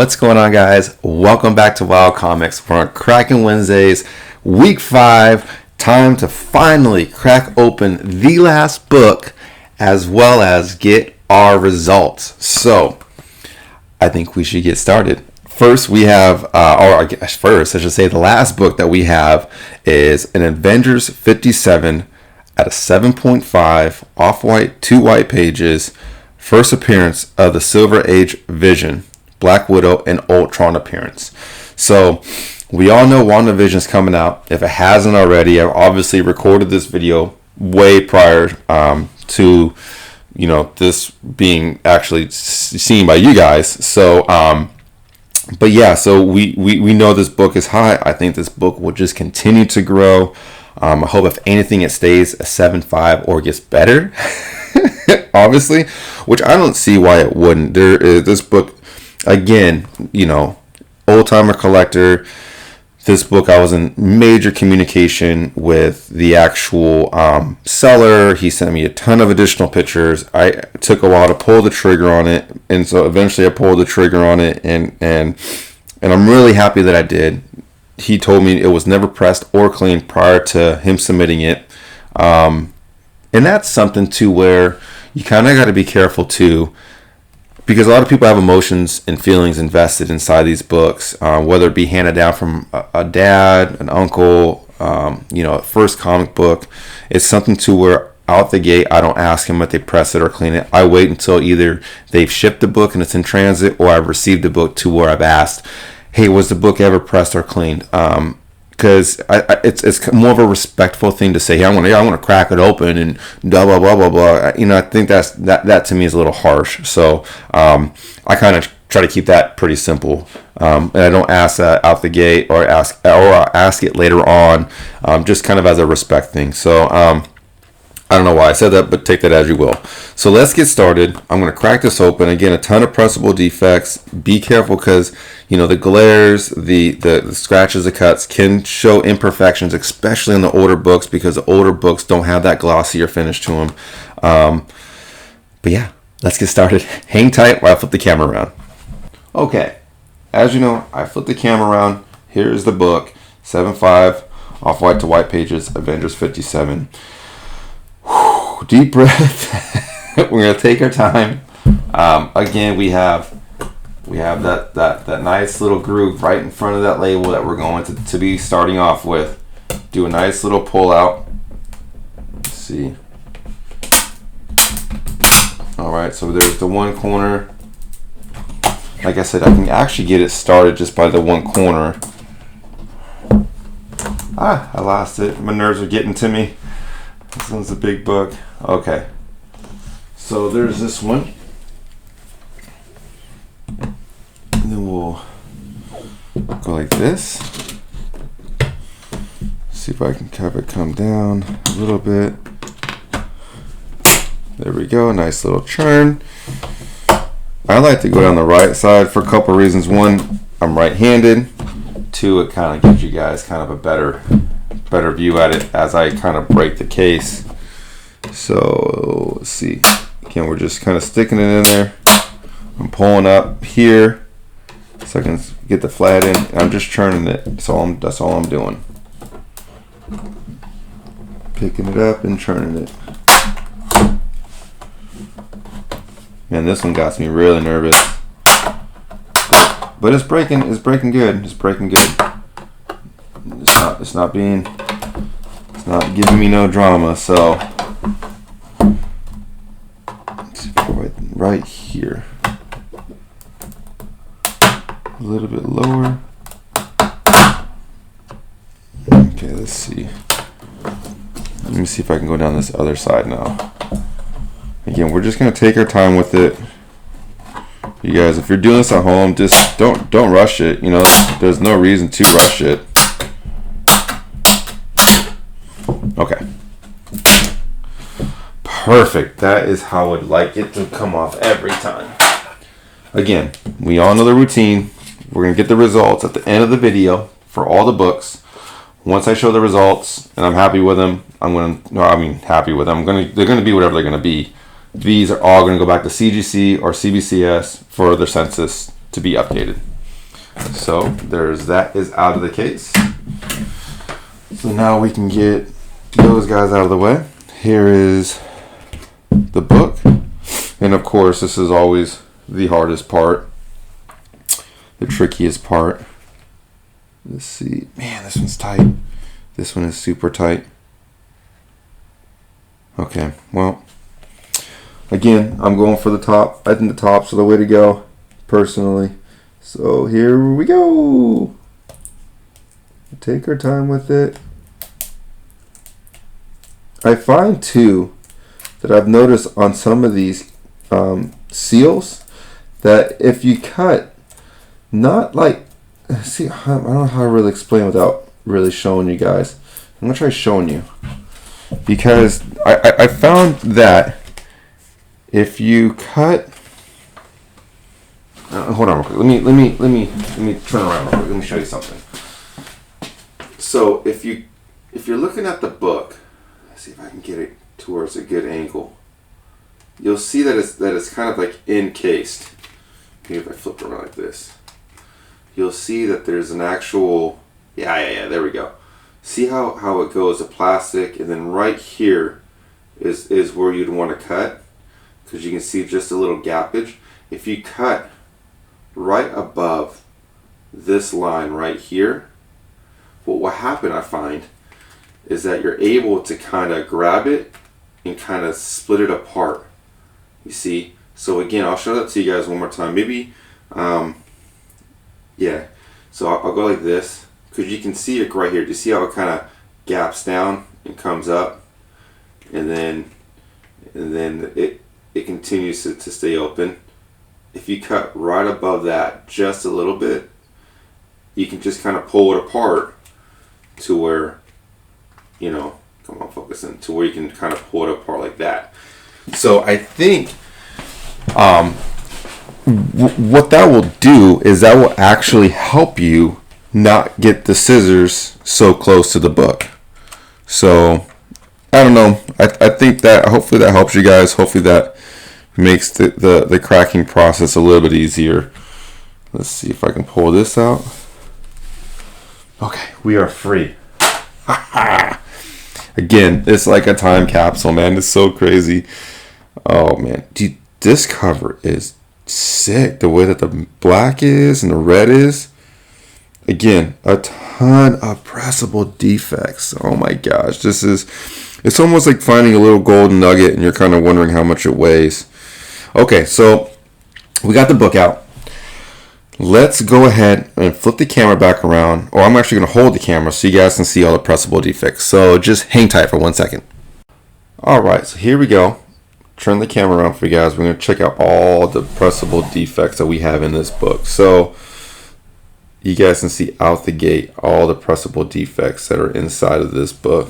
What's going on, guys? Welcome back to Wild Comics. We're on Cracking Wednesdays, week 5. Time to finally crack open the last book as well as get our results. So, I think we should get started. First, we have, I should say the last book that we have is an Avengers 57 at a 7.5, off-white, 2 white pages, first appearance of the Silver Age Vision, Black Widow, and Ultron appearance. So we all know WandaVision's coming out. If it hasn't already, I've obviously recorded this video way prior to this being actually seen by you guys. So but yeah, so we know this book is hot. I think this book will just continue to grow. I hope if anything it stays a 7.5 or gets better. Obviously, which I don't see why it wouldn't. There is this book. Again, old timer collector. This book, I was in major communication with the actual seller. He sent me a ton of additional pictures. I took a while to pull the trigger on it, and so eventually I pulled the trigger on it, and I'm really happy that I did. He told me it was never pressed or cleaned prior to him submitting it, and that's something too where you kind of got to be careful too. Because a lot of people have emotions and feelings invested inside these books, whether it be handed down from a dad, an uncle, a first comic book. It's something to where out the gate, I don't ask them if they press it or clean it. I wait until either they've shipped the book and it's in transit, or I've received the book to where I've asked, hey, was the book ever pressed or cleaned? Because it's more of a respectful thing to say. Hey, I want to crack it open and blah blah blah blah blah. I think that to me is a little harsh. So I kind of try to keep that pretty simple, and I don't ask that out the gate or ask it later on, just kind of as a respect thing. So I don't know why I said that, but take that as you will. So let's get started. I'm going to crack this open. Again, a ton of pressable defects. Be careful because, the glares, the scratches, the cuts can show imperfections, especially in the older books, because the older books don't have that glossier finish to them. But yeah, let's get started. Hang tight while I flip the camera around. Okay, as you know, I flipped the camera around. Here's the book, 7.5, off-white to white pages, Avengers 57. Deep breath. We're gonna take our time. Again, we have that nice little groove right in front of that label that we're going to be starting off with. Do a nice little pull out. Let's see. All right, so there's the one corner. Like I said, I can actually get it started just by the one corner. I lost it. My nerves are getting to me. This one's a big book. Okay. So there's this one. And then we'll go like this. See if I can have it come down a little bit. There we go. Nice little churn. I like to go down the right side for a couple of reasons. One, I'm right-handed. Two, it kind of gives you guys kind of a better view at it as I kind of break the case. So let's see. Again, we're just kind of sticking it in there. I'm pulling up here so I can get the flat in. I'm just churning it. That's all I'm doing. Picking it up and churning it. Man, this one got me really nervous. But it's breaking good. It's breaking good. It's not giving me no drama. So let's see, right here, a little bit lower. Okay, let's see. Let me see if I can go down this other side now. Again, we're just gonna take our time with it. You guys, if you're doing this at home, just don't rush it. There's no reason to rush it. Okay. Perfect. That is how I'd like it to come off every time. Again, we all know the routine. We're going to get the results at the end of the video for all the books. Once I show the results and I'm happy with them, they're going to be whatever they're going to be. These are all going to go back to CGC or CBCS for their census to be updated. So that is out of the case. So now we can get those guys out of the way. Here is the book. And of course, this is always the hardest part, the trickiest part. Let's see. Man, this one's tight. This one is super tight. Okay, well, again, I'm going for the top. I think the tops are the way to go, personally. So here we go. Take our time with it. I find too that I've noticed on some of these seals that if you cut, not like, see, I don't know how to really explain without really showing you guys. I'm gonna try showing you, because I found that if you cut, hold on real quick. Let me turn around real quick. Let me show you something. So if you're looking at the book, let's see if I can get it towards a good angle. You'll see that it's kind of like encased. Maybe if I flip it around like this, you'll see that there's an actual, yeah, there we go. See how it goes, the plastic, and then right here is where you'd want to cut, because you can see just a little gappage. If you cut right above this line right here, what will happen, I find, is that you're able to kind of grab it and kind of split it apart. You see? So again, I'll show that to you guys one more time. Maybe, yeah. So I'll go like this, because you can see it right here. Do you see how it kind of gaps down and comes up, and then it continues to stay open. If you cut right above that just a little bit, you can just kind of pull it apart to where, you know, come on, focus in, to where you can kind of pull it apart like that. So I think what that will do is that will actually help you not get the scissors so close to the book. So I don't know. I think that hopefully that helps you guys. Hopefully that makes the cracking process a little bit easier. Let's see if I can pull this out. Okay, we are free. Again, it's like a time capsule, man. It's so crazy. Oh man, dude, this cover is sick. The way that the black is and the red is. Again, a ton of pressable defects. Oh my gosh, it's almost like finding a little golden nugget and you're kind of wondering how much it weighs. Okay, so we got the book out. Let's go ahead and flip the camera back around, or I'm actually going to hold the camera so you guys can see all the pressable defects. So just hang tight for 1 second. Alright, so here we go. Turn the camera around for you guys. We're going to check out all the pressable defects that we have in this book. So you guys can see out the gate all the pressable defects that are inside of this book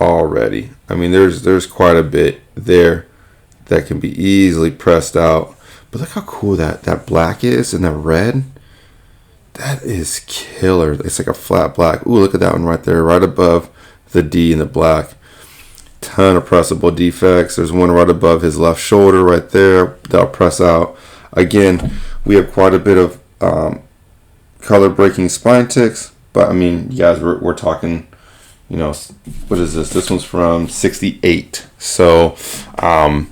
already. I mean, there's quite a bit there that can be easily pressed out. But look how cool that black is and that red. That is killer. It's like a flat black. Ooh, look at that one right there, right above the D in the black. Ton of pressable defects. There's one right above his left shoulder right there. That'll press out. Again, we have quite a bit of color breaking spine ticks. But I mean, you guys, we're talking, you know, what is this? This one's from 68. So, kind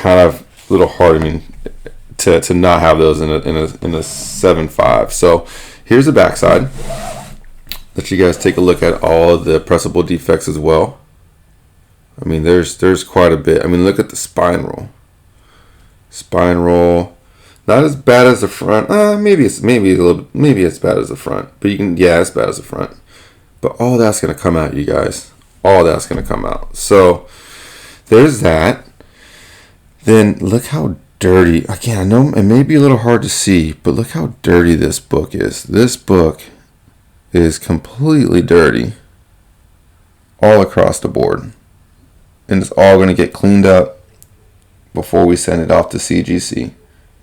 of a little hard, I mean, to not have those in a 7.5. So here's the backside. Let you guys take a look at all of the pressable defects as well. I mean, there's quite a bit. I mean, look at the spine roll. Spine roll, not as bad as the front. Maybe it's bad as the front. But you can, yeah, it's bad as the front. But all that's gonna come out, you guys. All that's gonna come out. So there's that. Then look how dirty. Again, I know it may be a little hard to see, but look how dirty this book is. This book is completely dirty all across the board. And it's all going to get cleaned up before we send it off to CGC.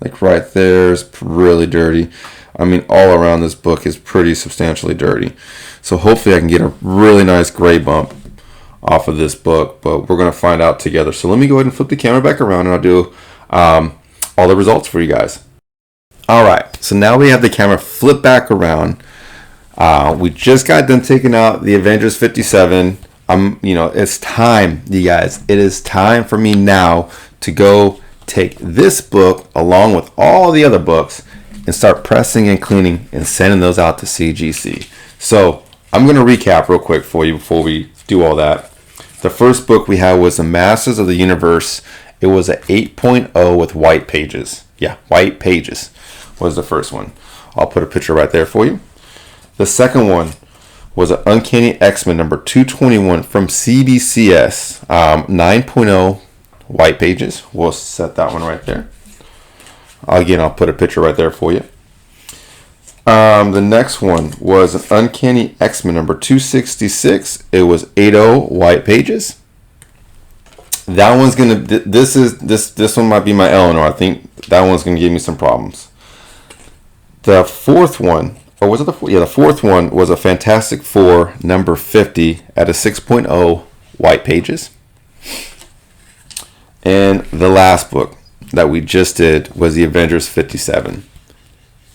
Like right there is really dirty. I mean, all around this book is pretty substantially dirty. So hopefully I can get a really nice gray bump off of this book, but we're going to find out together. So let me go ahead and flip the camera back around and I'll do all the results for you guys. All right. So now we have the camera flip back around. We just got done taking out the Avengers 57. It's time, you guys. It is time for me now to go take this book along with all the other books and start pressing and cleaning and sending those out to CGC. So I'm going to recap real quick for you before we do all that. The first book we had was The Masters of the Universe. It was an 8.0 with white pages. Yeah, white pages was the first one. I'll put a picture right there for you. The second one was an Uncanny X-Men number 221 from CBCS, 9.0 white pages. We'll set that one right there. Again, I'll put a picture right there for you. The next one was an Uncanny X-Men number 266. It was 8.0 white pages. That one's gonna. This one might be my Eleanor. I think that one's gonna give me some problems. The fourth one, or was it the fourth? Yeah, the fourth one was a Fantastic Four number 50 at a 6.0 white pages. And the last book that we just did was the Avengers 57.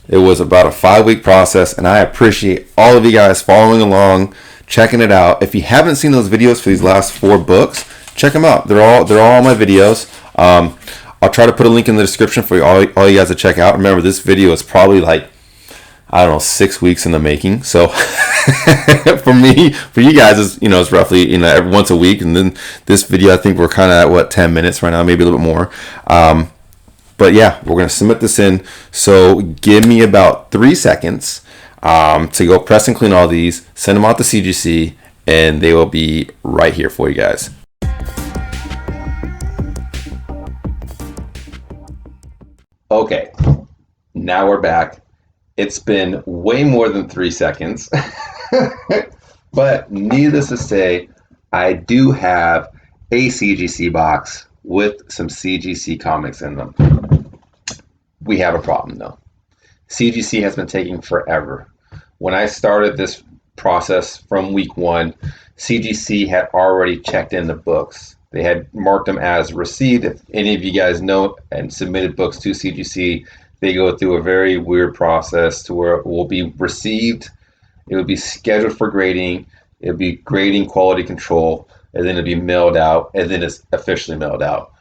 It was about a 5-week process, and I appreciate all of you guys following along, checking it out. If you haven't seen those videos for these last 4 books, check them out. They're all on my videos. I'll try to put a link in the description for all you guys to check out. Remember, this video is probably like, I don't know, 6 weeks in the making. So for you guys, it's roughly, every once a week. And then this video, I think we're kind of at 10 minutes right now, maybe a little bit more. But yeah, we're going to submit this in. So give me about 3 seconds to go press and clean all these, send them out to CGC, and they will be right here for you guys. Okay, now we're back. It's been way more than 3 seconds, but needless to say, I do have a CGC box with some CGC comics in them. We have a problem though. CGC has been taking forever. When I started this process from week 1, CGC had already checked in the books. They had marked them as received. If any of you guys know and submitted books to CGC, they go through a very weird process to where it will be received, it will be scheduled for grading, it will be grading quality control, and then it'll be mailed out, and then it's officially mailed out.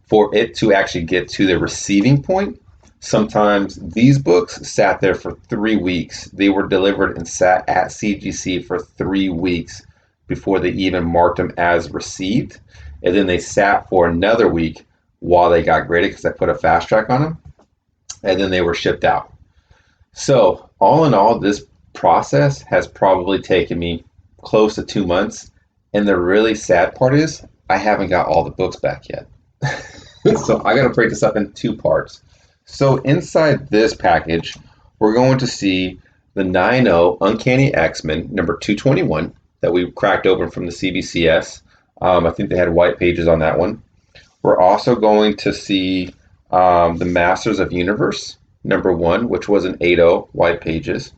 For it to actually get to the receiving point, sometimes these books sat there for 3 weeks. They were delivered and sat at CGC for 3 weeks before they even marked them as received. And then they sat for another week while they got graded because I put a fast track on them. And then they were shipped out. So all in all, this process has probably taken me close to 2 months. And the really sad part is I haven't got all the books back yet. So I got to break this up in 2 parts. So inside this package, we're going to see the 9.0 Uncanny X-Men number 221 that we cracked open from the CBCS. I think they had white pages on that one. We're also going to see the Masters of Universe number 1, which was an 8.0 white pages.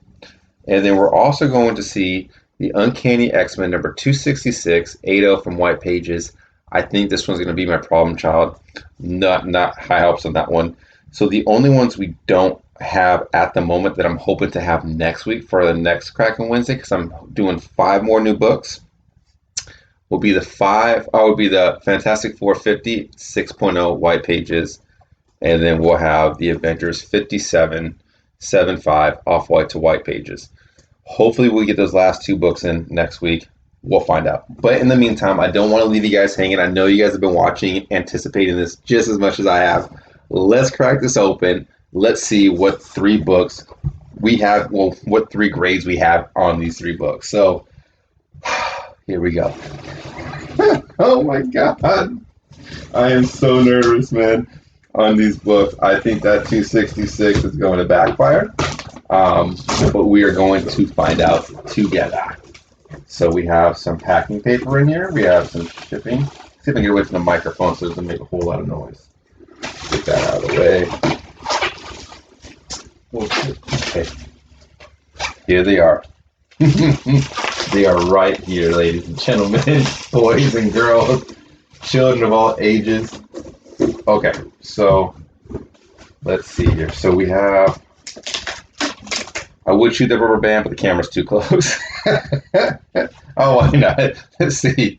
And then we're also going to see the Uncanny X-Men number 266, 8.0 from white pages. I think this one's going to be my problem child. Not high hopes on that one. So the only ones we don't have at the moment that I'm hoping to have next week for the next Kraken Wednesday, because I'm doing 5 more new books, will be the Fantastic Four 50, 6.0 white pages, and then we'll have the Avengers 57, 7.5 off white to white pages. Hopefully we'll get those last 2 books in next week. We'll find out. But in the meantime, I don't want to leave you guys hanging. I know you guys have been watching, anticipating this just as much as I have. Let's crack this open. Let's see what 3 books we have, what 3 grades we have on these 3 books. So here we go. Oh my God. I am so nervous, man, on these books. I think that 266 is going to backfire. But we are going to find out together. So we have some packing paper in here. We have some shipping. See if I can get away from the microphone so it doesn't make a whole lot of noise. Get that out of the way. Okay. Here they are. They are right here, ladies and gentlemen, boys and girls, children of all ages. Okay, so let's see here. So we have I would shoot the rubber band, but the camera's too close. Oh, why not? Let's see.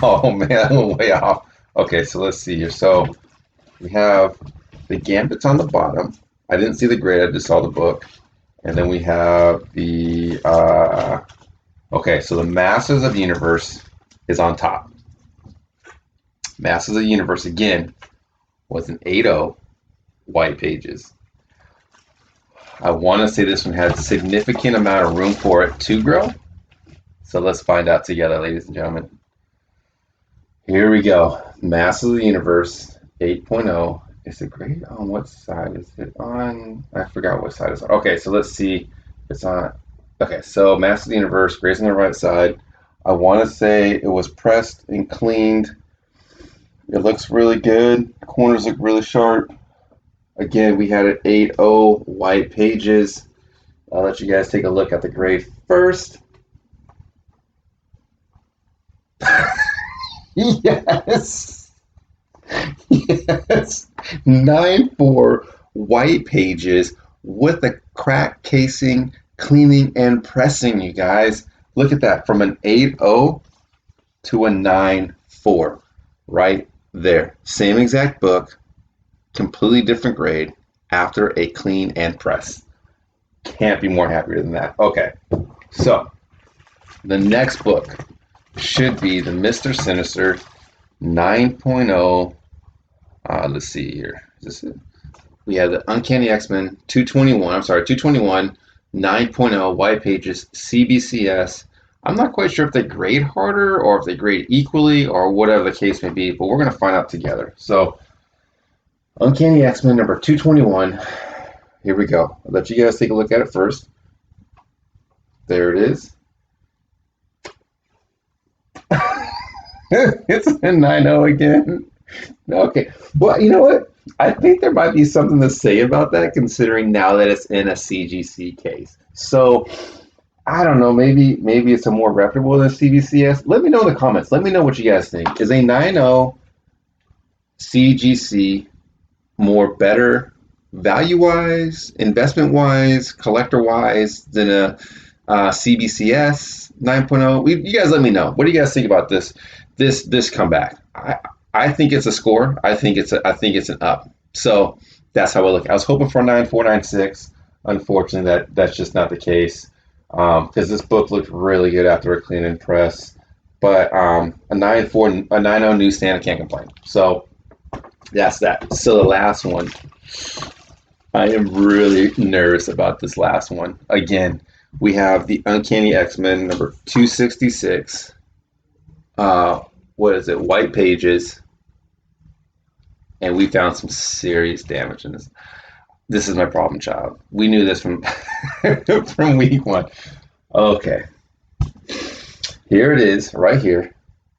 Oh man, I went way off. Okay, so let's see here. So we have the Gambits on the bottom. I didn't see the grade, I just saw the book. And then we have the okay, so the Masters of the Universe is on top. Masters of the Universe again was an 8.0 white pages. I want to say this one had a significant amount of room for it to grow. So let's find out together, ladies and gentlemen. Here we go. Masters of the Universe 8.0. Is it great? On what side is it on? I forgot what side it's on. Okay, so let's see. It's on. Okay, so Masters of the Universe, grade's on the right side. I want to say it was pressed and cleaned. It looks really good. Corners look really sharp. Again, we had it 8.0 white pages. I'll let you guys take a look at the grade first. Yes. Yes. 9.4 white pages with a crack casing, cleaning, and pressing, you guys. Look at that. From an 8.0 to a 9.4. Right there. Same exact book. Completely different grade after a clean and press. Can't be more happier than that. Okay. So, the next book should be the Mr. Sinister 9.0. Let's see here. Is this it? We have the Uncanny X-Men 221, 9.0 white pages, CBCS. I'm not quite sure if they grade harder or if they grade equally or whatever the case may be, but we're going to find out together. So, Uncanny X-Men number 221. Here we go. I'll let you guys take a look at it first. There it is. It's a 9.0 again. Okay. Well, you know what? I think there might be something to say about that, considering now that it's in a CGC case. So, I don't know. Maybe it's a more reputable than CBCS. Let me know in the comments. Let me know what you guys think. Is a 9.0 CGC more better value-wise, investment-wise, collector-wise than a CBCS 9.0? You guys let me know. What do you guys think about this comeback? I think it's a score. I think it's an up. So that's how I look. I was hoping for a 9.4, 9.6. Unfortunately, that's just not the case. Because this book looked really good after a clean and press. But a 9.4, a 9.0 newsstand, I can't complain. So that's that. So the last one, I am really nervous about this last one. Again, we have the Uncanny X-Men number 266. What is it? White pages. And we found some serious damage in this. This is my problem child. We knew this from from week one. Okay. Here it is, right here.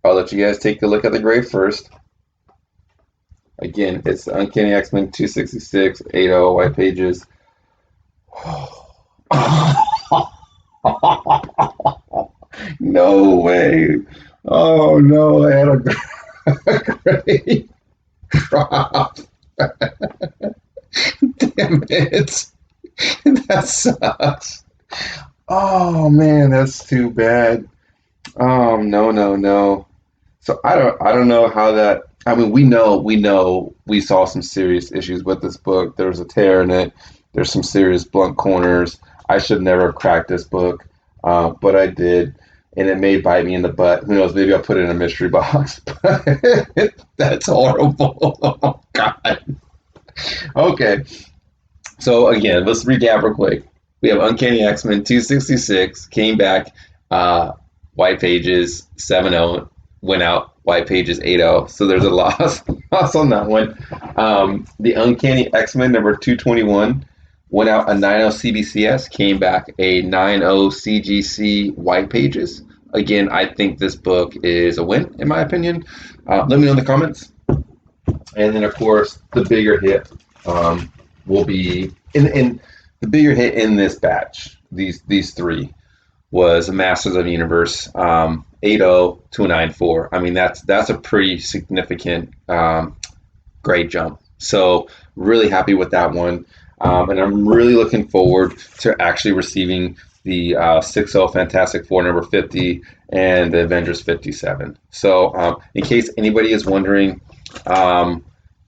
I'll let you guys take a look at the grade first. Again, it's the Uncanny X-Men 266, 8.0 white pages. No way. Oh no, I had a great drop. Damn it. That sucks. Oh man, that's too bad. Oh no. So I don't know how that. I mean, we know we saw some serious issues with this book. There was a tear in it. There's some serious blunt corners. I should never have cracked this book, but I did, and it may bite me in the butt. Who knows? Maybe I'll put it in a mystery box. But that's horrible. Oh God. Okay. So again, let's recap real quick. We have Uncanny X-Men 266 came back, white pages 7.0 went out, white pages 8.0. So there's a loss on that one. The Uncanny X-Men number 221 went out a 9.0 CBCS, came back a 9.0 CGC white pages. Again, I think this book is a win in my opinion. Let me know in the comments. And then of course the bigger hit will be in the bigger hit in this batch. These three was a Masters of the Universe 8.0 to a 9.4. I mean that's a pretty significant grade jump. So really happy with that one. And I'm really looking forward to actually receiving the 6.0 Fantastic Four number 50 and the Avengers 57. So, in case anybody is wondering,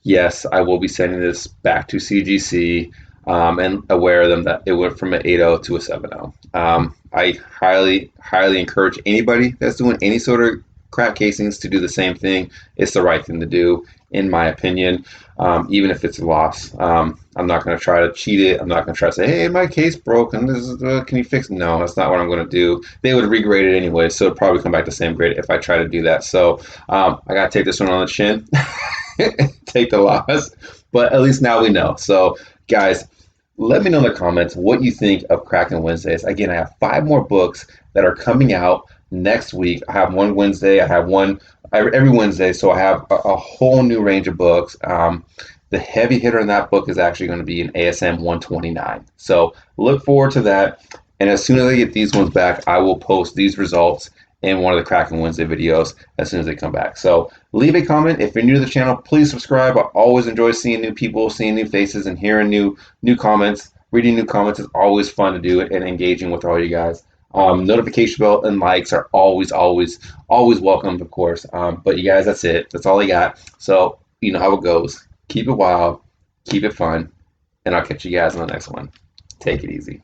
yes, I will be sending this back to CGC, and aware of them that it went from an 8.0 to a 7.0. I highly encourage anybody that's doing any sort of crap casings to do the same thing. It's the right thing to do, in my opinion, even if it's a loss. I'm not going to try to cheat it. I'm not going to try to say, hey, my case broke and this is, can you fix it? No, that's not what I'm going to do. They would regrade it anyway, so it'd probably come back the same grade if I try to do that. So I got to take this one on the chin, take the loss, but at least now we know. So, guys, let me know in the comments what you think of Kraken Wednesdays. Again, I have 5 more books that are coming out next week. I have one Wednesday. I have one every Wednesday, so I have a whole new range of books. The heavy hitter in that book is actually going to be an ASM 129. So look forward to that. And as soon as I get these ones back, I will post these results in one of the Kraken Wednesday videos as soon as they come back. So leave a comment. If you're new to the channel, please subscribe. I always enjoy seeing new people, seeing new faces, and hearing new comments. Reading new comments is always fun to do and engaging with all you guys. Notification bell and likes are always welcomed, of course. But you guys, that's it. That's all I got. So you know how it goes. Keep it wild, keep it fun, and I'll catch you guys on the next one. Take it easy.